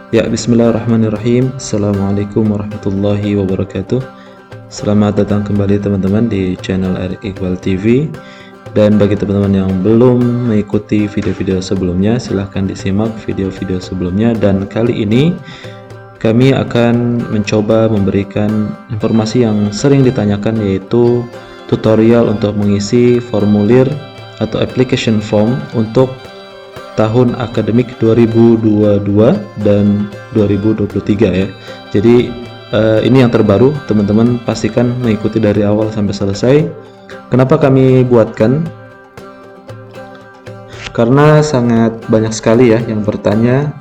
Ya, bismillahirrahmanirrahim. Assalamualaikum warahmatullahi wabarakatuh. Selamat datang kembali teman-teman di channel Erik Iqbal TV. Dan bagi teman-teman yang belum mengikuti video-video sebelumnya, silahkan disimak video-video sebelumnya. Dan kali ini kami akan mencoba memberikan informasi yang sering ditanyakan, yaitu tutorial untuk mengisi formulir atau application form untuk tahun akademik 2022 dan 2023 ya. Jadi ini yang terbaru, teman-teman pastikan mengikuti dari awal sampai selesai. Kenapa kami buatkan? Karena sangat banyak sekali ya yang bertanya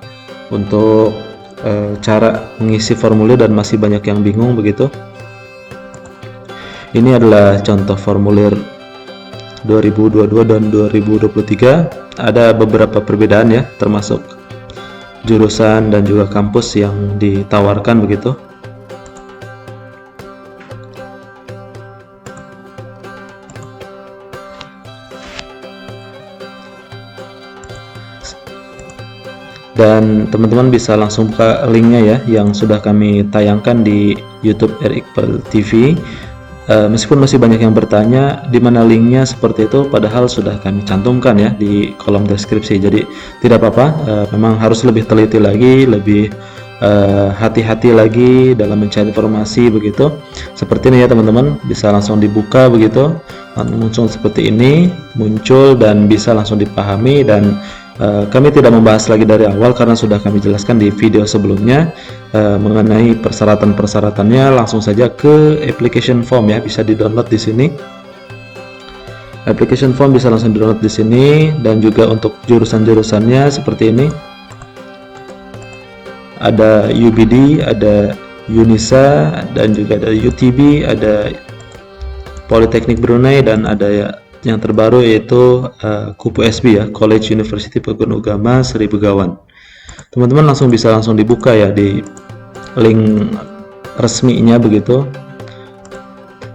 untuk cara mengisi formulir dan masih banyak yang bingung begitu. Ini adalah contoh formulir 2022 dan 2023. Ada beberapa perbedaan ya, termasuk jurusan dan juga kampus yang ditawarkan begitu. Dan teman-teman bisa langsung buka linknya ya, yang sudah kami tayangkan di YouTube Erik Iqbal TV. Meskipun masih banyak yang bertanya di mana linknya seperti itu, padahal sudah kami cantumkan ya di kolom deskripsi. Jadi tidak apa-apa, memang harus lebih teliti lagi, lebih hati-hati lagi dalam mencari informasi begitu. Seperti ini ya teman-teman, bisa langsung dibuka begitu, langsung seperti ini muncul dan bisa langsung dipahami. Dan kami tidak membahas lagi dari awal karena sudah kami jelaskan di video sebelumnya mengenai persyaratan-persyaratannya. Langsung saja ke application form ya, bisa di-download di sini. Application form bisa langsung di-download di sini, dan juga untuk jurusan-jurusannya seperti ini. Ada UBD, ada Unisa, dan juga ada UTB, ada Politeknik Brunei, dan ada ya yang terbaru yaitu KUPU SB ya, College University Pegunungan Sri Begawan. Teman-teman langsung bisa dibuka ya di link resminya begitu.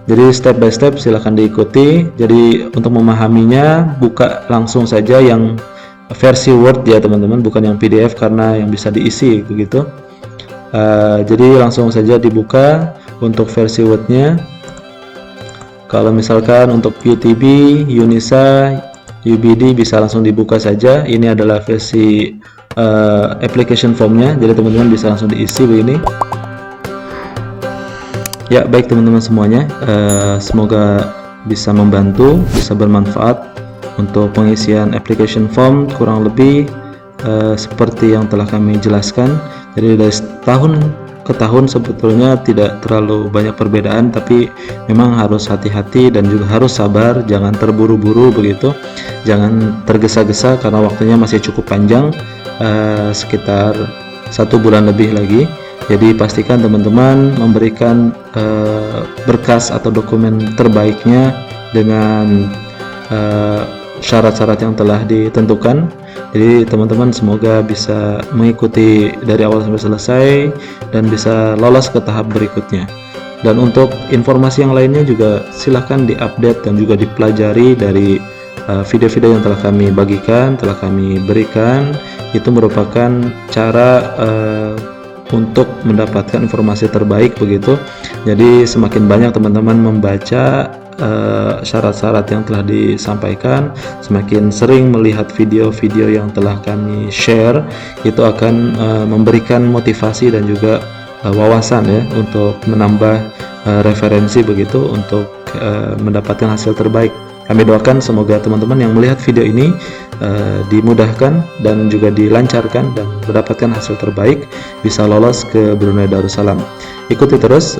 Jadi step by step silahkan diikuti. Jadi untuk memahaminya, buka langsung saja yang versi Word ya teman-teman, bukan yang PDF karena yang bisa diisi begitu. Jadi langsung saja dibuka untuk versi Wordnya. Kalau misalkan untuk UTB, Unisa, UBD bisa langsung dibuka saja. Ini adalah versi application formnya, jadi teman-teman bisa langsung diisi begini. Ya baik teman-teman semuanya, semoga bisa membantu, bisa bermanfaat untuk pengisian application form. Kurang lebih seperti yang telah kami jelaskan. Jadi dari tahun ke tahun sebetulnya tidak terlalu banyak perbedaan, tapi memang harus hati-hati dan juga harus sabar, jangan terburu-buru begitu, jangan tergesa-gesa karena waktunya masih cukup panjang, sekitar 1 bulan lebih lagi. Jadi pastikan teman-teman memberikan berkas atau dokumen terbaiknya dengan syarat-syarat yang telah ditentukan. Jadi teman-teman semoga bisa mengikuti dari awal sampai selesai dan bisa lolos ke tahap berikutnya. Dan untuk informasi yang lainnya juga silahkan diupdate dan juga dipelajari dari video-video yang telah kami bagikan, telah kami berikan. Itu merupakan cara untuk mendapatkan informasi terbaik begitu. Jadi semakin banyak teman-teman membaca syarat-syarat yang telah disampaikan, semakin sering melihat video-video yang telah kami share, itu akan memberikan motivasi dan juga wawasan ya untuk menambah referensi begitu untuk mendapatkan hasil terbaik. Kami doakan semoga teman-teman yang melihat video ini dimudahkan dan juga dilancarkan dan mendapatkan hasil terbaik, bisa lolos ke Brunei Darussalam. Ikuti terus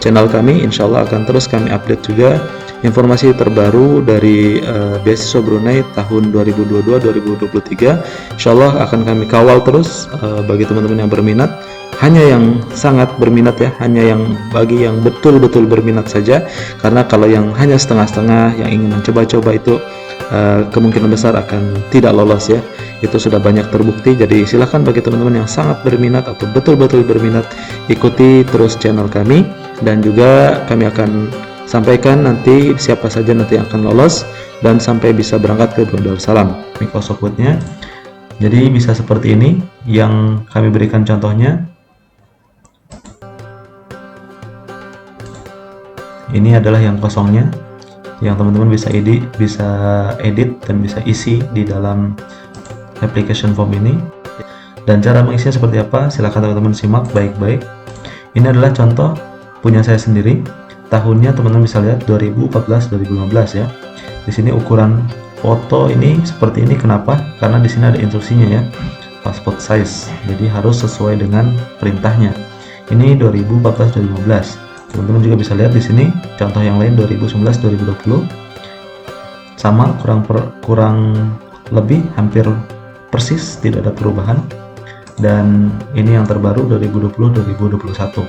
channel kami, insya Allah akan terus kami update juga informasi terbaru dari beasiswa Brunei tahun 2022-2023. Insya Allah akan kami kawal terus bagi teman-teman yang berminat. Hanya yang sangat berminat ya, hanya yang bagi yang betul-betul berminat saja, karena kalau yang hanya setengah-setengah yang ingin mencoba-coba itu kemungkinan besar akan tidak lolos ya. Itu sudah banyak terbukti. Jadi silahkan bagi teman-teman yang sangat berminat atau betul-betul berminat, ikuti terus channel kami, dan juga kami akan sampaikan nanti siapa saja nanti yang akan lolos dan sampai bisa berangkat ke Brunei Darussalam. Microsoft Word-nya Jadi bisa seperti ini yang kami berikan contohnya. Ini adalah yang kosongnya, yang teman-teman bisa edit dan bisa isi di dalam application form ini. Dan cara mengisinya seperti apa? Silahkan teman-teman simak baik-baik. Ini adalah contoh punya saya sendiri. Tahunnya teman-teman bisa lihat 2014-2015 ya. Di sini ukuran foto ini seperti ini. Kenapa? Karena di sini ada instruksinya ya. Passport size. Jadi harus sesuai dengan perintahnya. Ini 2014-2015. Teman-teman juga bisa lihat di sini contoh yang lain 2019-2020. Sama, kurang lebih hampir persis, tidak ada perubahan. Dan ini yang terbaru 2020-2021.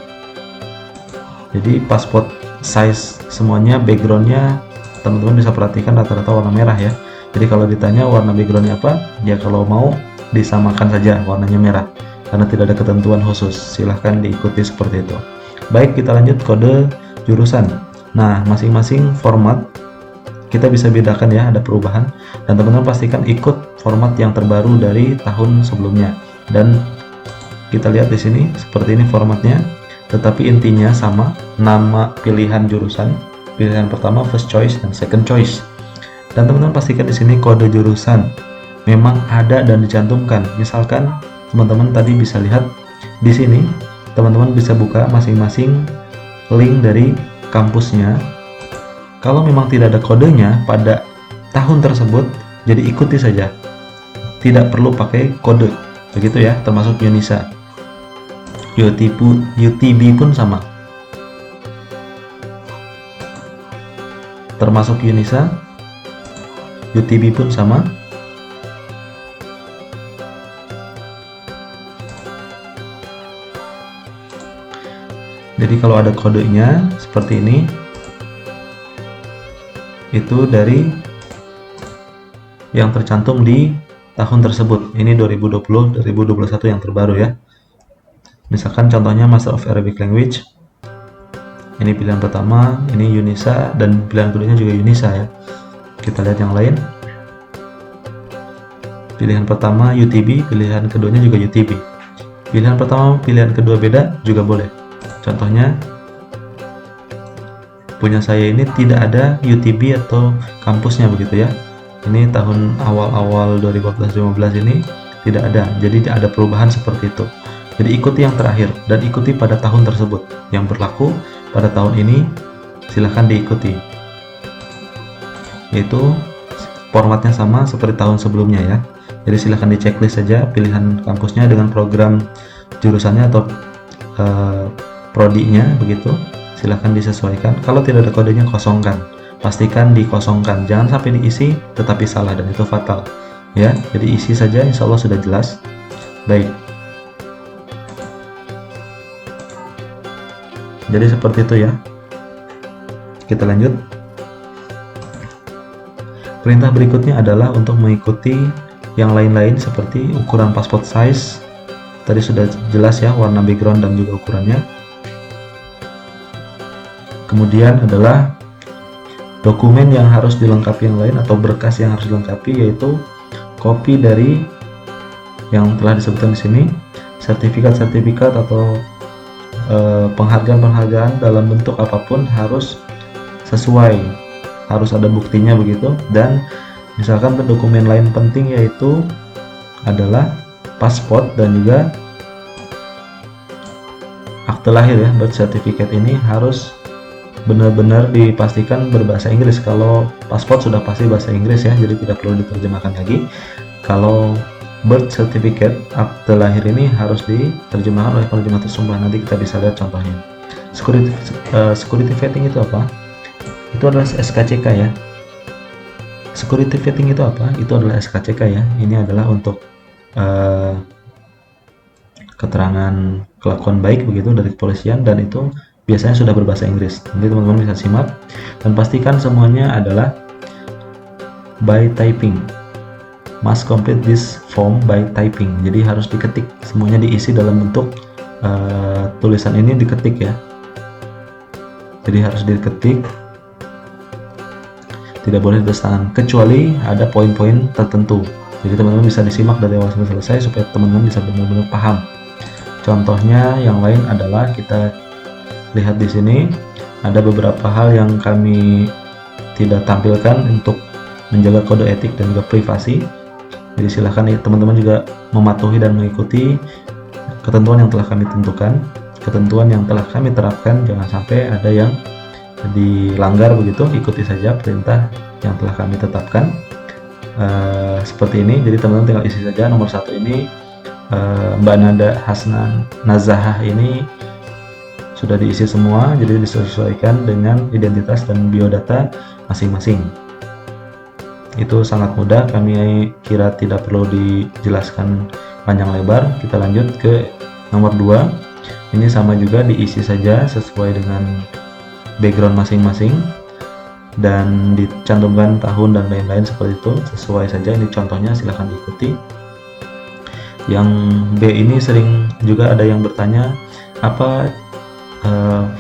Jadi pasport size semuanya, backgroundnya teman-teman bisa perhatikan rata-rata warna merah ya. Jadi kalau ditanya warna backgroundnya apa, ya kalau mau disamakan saja warnanya merah karena tidak ada ketentuan khusus. Silahkan diikuti seperti itu. Baik, kita lanjut kode jurusan. Nah, masing-masing format kita bisa bedakan ya, ada perubahan, dan teman-teman pastikan ikut format yang terbaru dari tahun sebelumnya. Dan kita lihat di sini seperti ini formatnya, tetapi intinya sama, nama pilihan jurusan, pilihan pertama first choice dan second choice. Dan teman-teman pastikan di sini kode jurusan memang ada dan dicantumkan. Misalkan teman-teman tadi bisa lihat di sini, teman-teman bisa buka masing-masing link dari kampusnya. Kalau memang tidak ada kodenya pada tahun tersebut, jadi ikuti saja, tidak perlu pakai kode, begitu ya. Termasuk Unisa, UTB pun sama, termasuk Unisa, UTB pun sama. Jadi kalau ada kodenya seperti ini, itu dari yang tercantum di tahun tersebut. Ini 2020-2021 yang terbaru ya. Misalkan contohnya Master of Arabic Language. Ini pilihan pertama, ini Unisa, dan pilihan keduanya juga Unisa ya. Kita lihat yang lain. Pilihan pertama UTB, pilihan keduanya juga UTB. Pilihan pertama, pilihan kedua beda juga boleh. Contohnya punya saya ini tidak ada UTB atau kampusnya begitu ya. Ini tahun awal-awal 2014-2015 ini tidak ada, jadi ada perubahan seperti itu. Jadi ikuti yang terakhir dan ikuti pada tahun tersebut. Yang berlaku pada tahun ini silahkan diikuti, yaitu formatnya sama seperti tahun sebelumnya ya. Jadi silahkan di checklist saja pilihan kampusnya dengan program jurusannya atau prodinya begitu, silahkan disesuaikan. Kalau tidak ada kodenya, kosongkan, pastikan dikosongkan, jangan sampai diisi tetapi salah dan itu fatal ya. Jadi isi saja, insya Allah sudah jelas. Baik, jadi seperti itu ya. Kita lanjut. Perintah berikutnya adalah untuk mengikuti yang lain-lain seperti ukuran passport size. Tadi sudah jelas ya, warna background dan juga ukurannya. Kemudian adalah dokumen yang harus dilengkapi yang lain atau berkas yang harus dilengkapi, yaitu kopi dari yang telah disebutkan di sini, sertifikat-sertifikat atau penghargaan-penghargaan dalam bentuk apapun harus sesuai, harus ada buktinya begitu. Dan misalkan dokumen lain penting yaitu adalah paspor dan juga akte lahir ya, birth certificate. Ini harus benar-benar dipastikan berbahasa Inggris. Kalau paspor sudah pasti bahasa Inggris ya, jadi tidak perlu diterjemahkan lagi. Kalau birth certificate, akte lahir, ini harus diterjemahkan oleh penerjemah tersebut. Nanti kita bisa lihat contohnya. Security vetting itu apa? Itu adalah SKCK ya. Security vetting itu apa? Itu adalah SKCK ya. Ini adalah untuk keterangan kelakuan baik begitu dari kepolisian, dan itu biasanya sudah berbahasa Inggris. Nanti teman-teman bisa simak dan pastikan semuanya adalah by typing. Must complete this form by typing. Jadi harus diketik, semuanya diisi dalam bentuk tulisan ini diketik ya. Jadi harus diketik, tidak boleh ditulis tangan kecuali ada poin-poin tertentu. Jadi teman-teman bisa disimak dari awal sampai selesai supaya teman-teman bisa benar-benar paham. Contohnya yang lain adalah kita lihat di sini ada beberapa hal yang kami tidak tampilkan untuk menjaga kode etik dan juga privasi. Jadi silahkan teman-teman juga mematuhi dan mengikuti ketentuan yang telah kami tentukan, ketentuan yang telah kami terapkan. Jangan sampai ada yang dilanggar begitu. Ikuti saja perintah yang telah kami tetapkan. Seperti ini. Jadi teman-teman tinggal isi saja. Nomor 1 ini Mbak Nada Hasnan Nazahah ini sudah diisi semua, jadi disesuaikan dengan identitas dan biodata masing-masing. Itu sangat mudah, kami kira tidak perlu dijelaskan panjang lebar. Kita lanjut ke nomor 2. Ini sama juga diisi saja sesuai dengan background masing-masing dan dicantumkan tahun dan lain-lain seperti itu, sesuai saja. Ini contohnya, silahkan diikuti. Yang B ini sering juga ada yang bertanya apa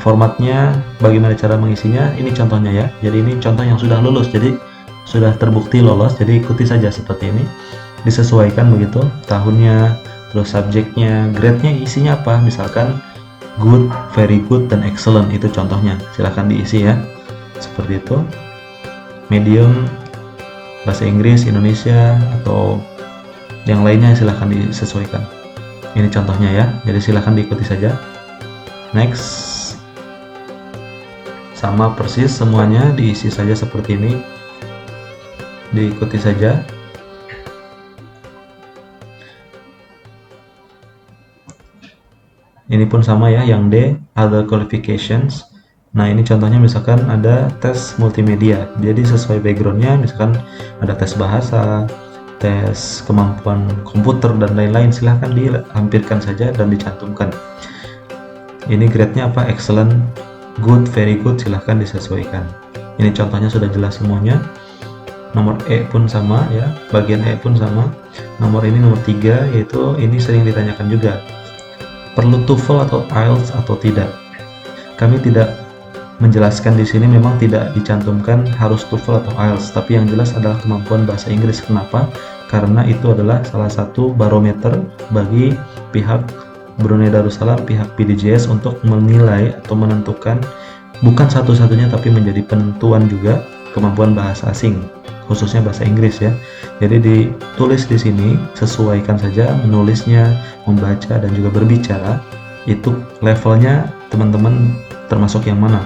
formatnya, bagaimana cara mengisinya. Ini contohnya ya, jadi ini contoh yang sudah lulus, jadi sudah terbukti lolos, jadi ikuti saja seperti ini, disesuaikan begitu tahunnya, terus subjeknya, grade-nya isinya apa, misalkan good, very good, dan excellent, itu contohnya, silahkan diisi ya, seperti itu. Medium, bahasa Inggris, Indonesia, atau yang lainnya silahkan disesuaikan. Ini contohnya ya, jadi silahkan diikuti saja. Next, sama persis semuanya, diisi saja seperti ini, diikuti saja. Ini pun sama ya, yang D, other qualifications. Nah ini contohnya misalkan ada tes multimedia, jadi sesuai backgroundnya, misalkan ada tes bahasa, tes kemampuan komputer, dan lain-lain, silahkan dilampirkan saja dan dicantumkan. Ini grade-nya apa, excellent, good, very good, silahkan disesuaikan. Ini contohnya sudah jelas semuanya. Nomor E pun sama ya, bagian E pun sama. Nomor ini nomor 3, yaitu ini sering ditanyakan juga, perlu TOEFL atau IELTS atau tidak. Kami tidak menjelaskan di sini, memang tidak dicantumkan harus TOEFL atau IELTS, tapi yang jelas adalah kemampuan bahasa Inggris. Kenapa? Karena itu adalah salah satu barometer bagi pihak Brunei Darussalam, pihak BDJS untuk menilai atau menentukan, bukan satu-satunya tapi menjadi penentuan juga, kemampuan bahasa asing, khususnya bahasa Inggris ya. Jadi ditulis di sini, sesuaikan saja menulisnya, membaca, dan juga berbicara. Itu levelnya teman-teman termasuk yang mana?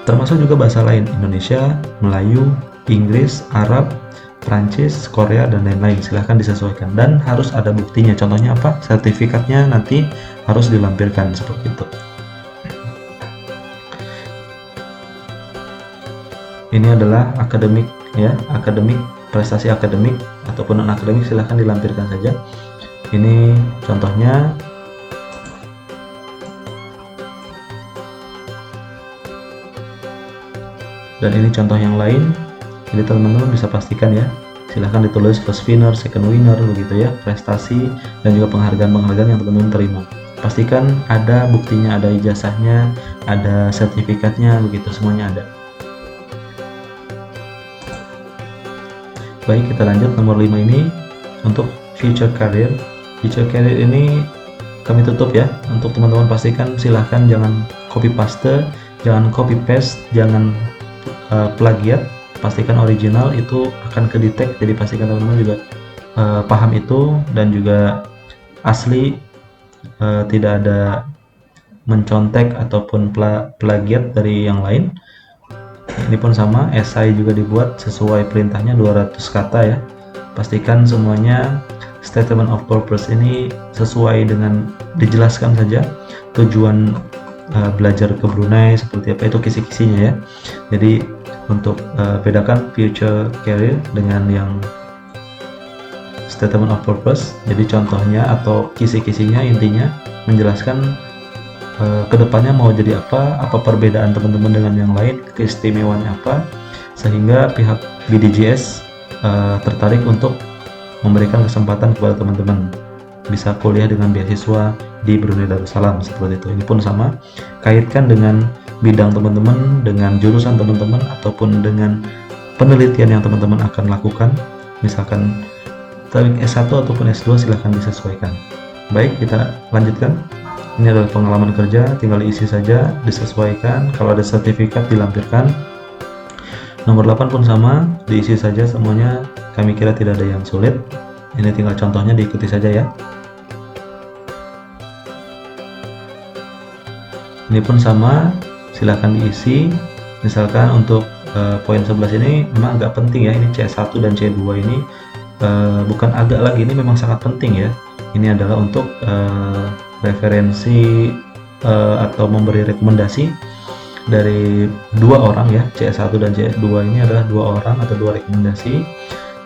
Termasuk juga bahasa lain, Indonesia, Melayu, Inggris, Arab, Prancis, Korea, dan lain-lain. Silahkan disesuaikan dan harus ada buktinya. Contohnya apa? Sertifikatnya nanti harus dilampirkan seperti itu. Ini adalah akademik ya, akademik, prestasi akademik ataupun non akademik, silahkan dilampirkan saja. Ini contohnya. Dan ini contoh yang lain. Jadi teman-teman bisa pastikan ya, silahkan ditulis first winner, second winner begitu ya, prestasi dan juga penghargaan-penghargaan yang teman-teman terima. Pastikan ada buktinya, ada ijazahnya, ada sertifikatnya begitu, semuanya ada. Baik, kita lanjut nomor 5 ini untuk future career. Future career ini kami tutup ya. Untuk teman-teman pastikan, silahkan jangan copy paste, jangan copy paste, jangan plagiat. Pastikan original, itu akan kedetek, jadi pastikan teman-teman juga paham itu, dan juga asli, tidak ada mencontek ataupun plagiat dari yang lain. Ini pun sama, esai juga dibuat sesuai perintahnya 200 kata ya. Pastikan semuanya statement of purpose ini sesuai dengan, dijelaskan saja tujuan belajar ke Brunei seperti apa, itu kisi-kisinya ya. Jadi untuk bedakan future career dengan yang statement of purpose, jadi contohnya atau kisi-kisinya intinya menjelaskan kedepannya mau jadi apa perbedaan teman-teman dengan yang lain, keistimewaannya apa, sehingga pihak BDJS tertarik untuk memberikan kesempatan kepada teman-teman bisa kuliah dengan beasiswa di Brunei Darussalam seperti itu. Ini pun sama, kaitkan dengan bidang teman-teman, dengan jurusan teman-teman, ataupun dengan penelitian yang teman-teman akan lakukan. Misalkan TOEIC S1 ataupun S2 silahkan disesuaikan. Baik, kita lanjutkan. Ini adalah pengalaman kerja, tinggal diisi saja, disesuaikan. Kalau ada sertifikat dilampirkan. Nomor 8 pun sama, diisi saja semuanya. Kami kira tidak ada yang sulit. Ini tinggal contohnya, diikuti saja ya. Ini pun sama, silahkan diisi. Misalkan untuk poin 11 ini memang agak penting ya, ini C1 dan C2 ini bukan agak lagi, ini memang sangat penting ya. Ini adalah untuk referensi atau memberi rekomendasi dari dua orang ya. C1 dan C2 ini adalah dua orang atau dua rekomendasi.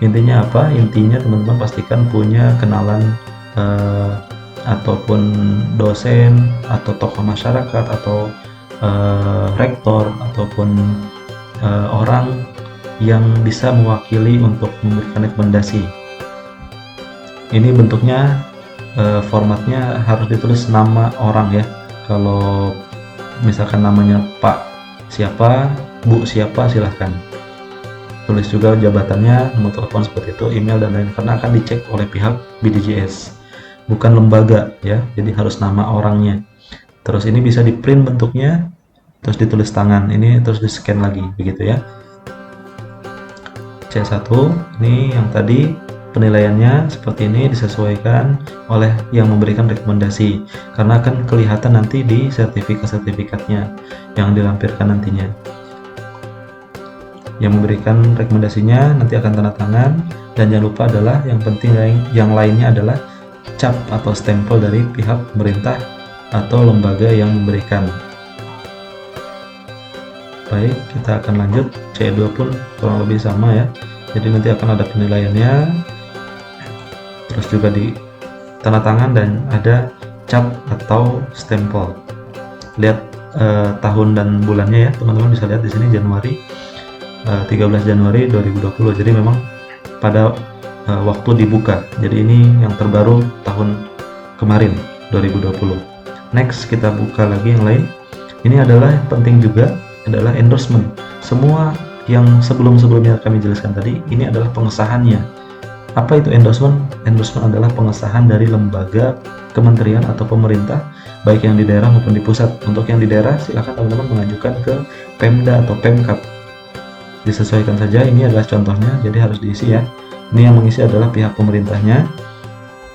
Intinya apa? Intinya teman-teman pastikan punya kenalan ataupun dosen atau tokoh masyarakat atau rektor ataupun orang yang bisa mewakili untuk memberikan rekomendasi. Ini bentuknya formatnya harus ditulis nama orang ya. Kalau misalkan namanya Pak siapa, Bu siapa, silahkan tulis juga jabatannya, nomor telepon seperti itu, email dan lain, karena akan dicek oleh pihak BDJS, bukan lembaga ya, jadi harus nama orangnya. Terus ini bisa di print bentuknya, terus ditulis tangan, ini terus di scan lagi begitu ya. C1 ini yang tadi penilaiannya seperti ini, disesuaikan oleh yang memberikan rekomendasi, karena akan kelihatan nanti di sertifikatnya yang dilampirkan nantinya. Yang memberikan rekomendasinya nanti akan tanda tangan, dan jangan lupa adalah yang penting yang lainnya adalah cap atau stempel dari pihak pemerintah atau lembaga yang memberikan. Baik, kita akan lanjut. C2 pun kurang lebih sama ya, jadi nanti akan ada penilaiannya, terus juga di tanda tangan dan ada cap atau stempel. Lihat tahun dan bulannya ya, teman-teman bisa lihat di sini Januari, 13 Januari 2020. Jadi memang pada waktu dibuka. Jadi ini yang terbaru tahun kemarin 2020. Next kita buka lagi yang lain. Ini adalah yang penting juga adalah endorsement. Semua yang sebelumnya kami jelaskan tadi ini adalah pengesahannya. Apa itu endorsement? Endorsement adalah pengesahan dari lembaga, kementerian atau pemerintah, baik yang di daerah maupun di pusat. Untuk yang di daerah silakan teman-teman mengajukan ke Pemda atau Pemkab. Disesuaikan saja, ini adalah contohnya, jadi harus diisi ya. Ini yang mengisi adalah pihak pemerintahnya,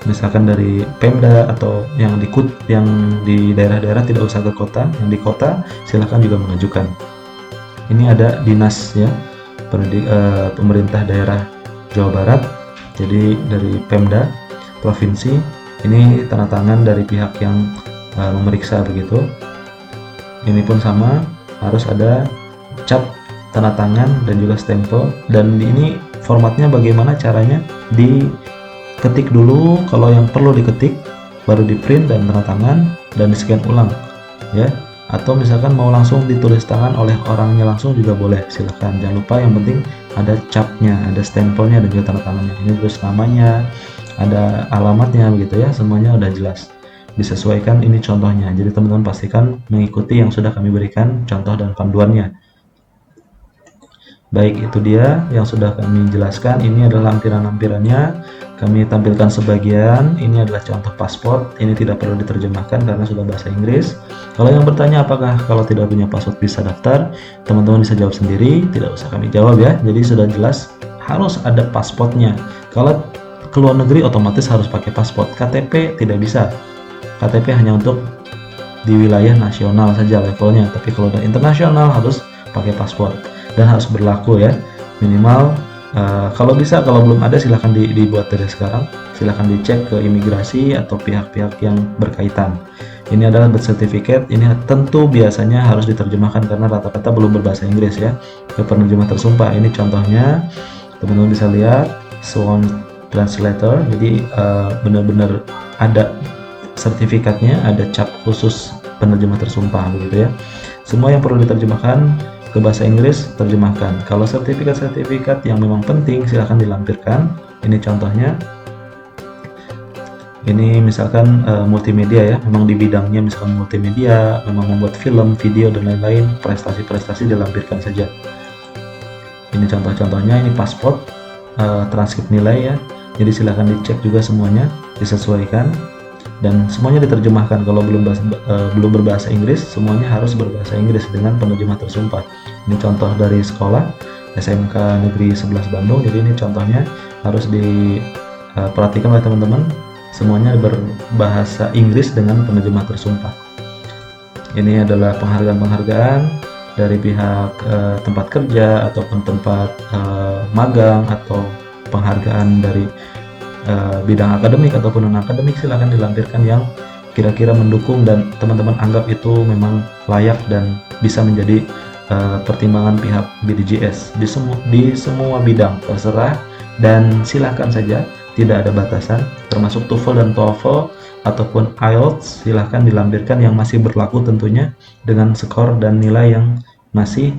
misalkan dari Pemda atau yang di daerah-daerah tidak usah ke kota, yang di kota silakan juga mengajukan. Ini ada dinas ya, pemerintah daerah Jawa Barat, jadi dari Pemda provinsi, ini tanda tangan dari pihak yang memeriksa begitu. Ini pun sama, harus ada cap, tanda tangan dan juga stempel. Dan ini formatnya bagaimana caranya, diketik dulu kalau yang perlu diketik, baru di print dan tanda tangan dan di scan ulang ya, atau misalkan mau langsung ditulis tangan oleh orangnya langsung juga boleh, silahkan. Jangan lupa yang penting ada capnya, ada stempelnya dan juga tanda tangannya. Ini terus namanya, ada alamatnya begitu ya, semuanya udah jelas, disesuaikan. Ini contohnya, jadi teman-teman pastikan mengikuti yang sudah kami berikan contoh dan panduannya. Baik, itu dia yang sudah kami jelaskan. Ini adalah lampiran-lampirannya, kami tampilkan sebagian. Ini adalah contoh paspor, ini tidak perlu diterjemahkan karena sudah bahasa Inggris. Kalau yang bertanya apakah kalau tidak punya paspor bisa daftar, teman-teman bisa jawab sendiri, tidak usah kami jawab ya. Jadi sudah jelas harus ada paspornya. Kalau ke luar negeri otomatis harus pakai paspor. KTP tidak bisa, KTP hanya untuk di wilayah nasional saja levelnya, tapi kalau udah internasional harus pakai paspor. Dan harus berlaku ya, minimal kalau bisa, kalau belum ada silahkan dibuat dari sekarang, silahkan dicek ke imigrasi atau pihak-pihak yang berkaitan. Ini adalah birth certificate, ini tentu biasanya harus diterjemahkan karena rata-rata belum berbahasa Inggris ya, ke penerjemah tersumpah. Ini contohnya, teman-teman bisa lihat Swan Translator, jadi benar-benar ada sertifikatnya, ada cap khusus penerjemah tersumpah begitu ya. Semua yang perlu diterjemahkan ke bahasa Inggris terjemahkan. Kalau sertifikat-sertifikat yang memang penting silahkan dilampirkan. Ini contohnya, ini misalkan multimedia ya, memang di bidangnya misalkan multimedia, memang membuat film, video dan lain-lain, prestasi-prestasi dilampirkan saja. Ini contoh-contohnya, ini paspor, transkrip nilai ya, Jadi silahkan dicek juga semuanya, disesuaikan, dan semuanya diterjemahkan. Kalau belum berbahasa Inggris, semuanya harus berbahasa Inggris dengan penerjemah tersumpah. Ini contoh dari sekolah SMK Negeri 11 Bandung. Jadi ini contohnya harus diperhatikan oleh teman-teman, semuanya berbahasa Inggris dengan penerjemah tersumpah. Ini adalah penghargaan-penghargaan dari pihak tempat kerja ataupun tempat magang, atau penghargaan dari bidang akademik ataupun non akademik. Silahkan dilampirkan yang kira-kira mendukung dan teman-teman anggap itu memang layak dan bisa menjadi pertimbangan pihak BDJS di semua bidang, terserah, dan silahkan saja, tidak ada batasan, termasuk TOEFL dan TOEFL ataupun IELTS. Silahkan dilampirkan yang masih berlaku tentunya, dengan skor dan nilai yang masih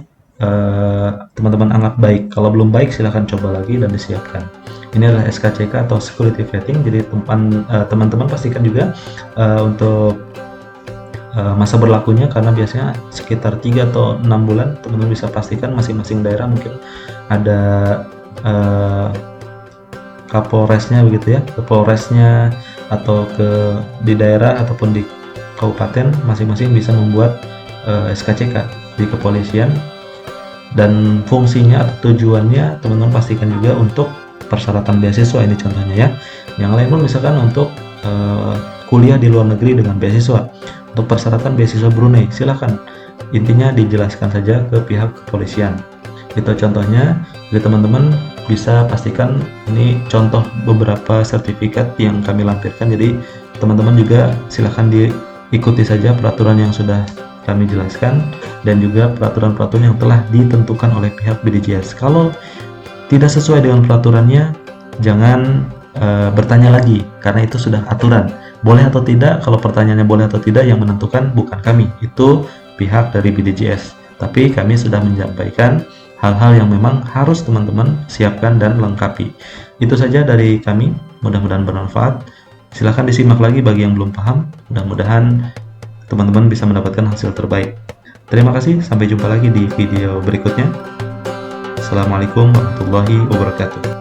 teman-teman anggap baik. Kalau belum baik, silahkan coba lagi dan disiapkan. Ini adalah SKCK atau Security Vetting. Jadi teman-teman pastikan juga untuk masa berlakunya, karena biasanya sekitar 3 atau 6 bulan. Teman-teman bisa pastikan masing-masing daerah mungkin ada Kapolresnya begitu ya, ke Polresnya atau di daerah ataupun di kabupaten masing-masing bisa membuat SKCK di kepolisian, dan fungsinya atau tujuannya teman-teman pastikan juga untuk persyaratan beasiswa. Ini contohnya ya. Yang lain pun misalkan untuk kuliah di luar negeri dengan beasiswa. Untuk persyaratan beasiswa Brunei, silahkan intinya dijelaskan saja ke pihak kepolisian. Itu contohnya. Jadi teman-teman bisa pastikan ini contoh beberapa sertifikat yang kami lampirkan. Jadi teman-teman juga silahkan diikuti saja peraturan yang sudah kami jelaskan, dan juga peraturan-peraturan yang telah ditentukan oleh pihak BDJS. Kalau tidak sesuai dengan peraturannya, jangan bertanya lagi, karena itu sudah aturan. Boleh atau tidak, kalau pertanyaannya boleh atau tidak, yang menentukan bukan kami, itu pihak dari BDJS. Tapi kami sudah menyampaikan hal-hal yang memang harus teman-teman siapkan dan lengkapi. Itu saja dari kami, mudah-mudahan bermanfaat. Silahkan disimak lagi bagi yang belum paham. Mudah-mudahan teman-teman bisa mendapatkan hasil terbaik. Terima kasih, sampai jumpa lagi di video berikutnya. Assalamualaikum warahmatullahi wabarakatuh.